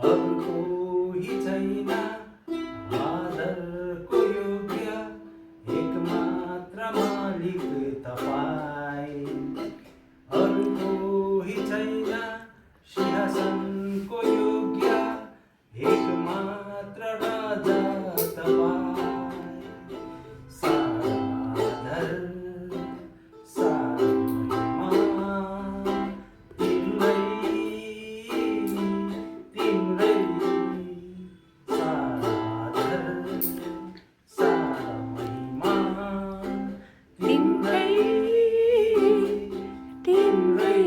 अरू कोही छैन आदरको योग्य, एक मात्र मालिक तपाईँ। अरू कोही छैन सिंहासनको योग्य, एक मात्र राजा तपाईँ। सारा आदर सारा महिमा तिम्रै, तिम्रै। सारा आदर सारा महिमा तिम्रै, तिम्रै।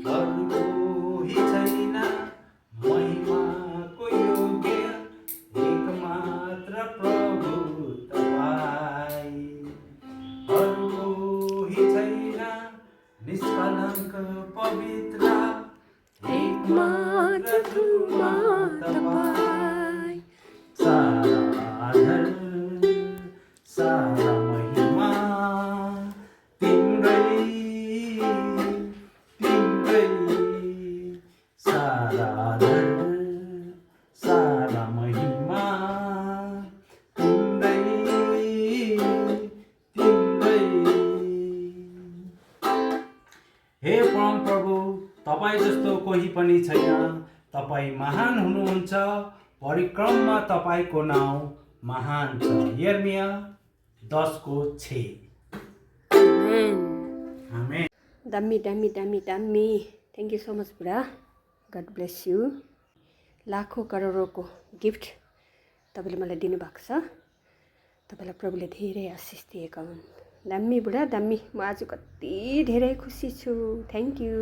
अरू कोही छैन महिमाको योग्य, एक मात्र प्रभु तपाईँ। अरू कोही छैन निष्कलङ्क पवित्र, एक मात्र तुमा तपाईँ। सारा आदर सारा महिमा तिम्रै, तिम्रै। सारा आदर सारा महिमा तिम्रै, तिम्रै। हे परम प्रभु, तपाईँ जस्तो कोही पनि छैन। तपाईँ महान हुनुहुन्छ, परिक्रममा तपाईँको नाउँ महान छ। यिर्मया 10:6। आमेन। दामी दामी दामी दामी। थ्याङ्क यू सो मच बुढा। God bless you. लाखौँ करोडौँको गिफ्ट तपाईँले मलाई दिनुभएको छ। तपाईँलाई प्रभुले धेरै आशिष दिएका हुन्। दामी बुढा दामी। म आज कति धेरै खुसी छु। Thank you.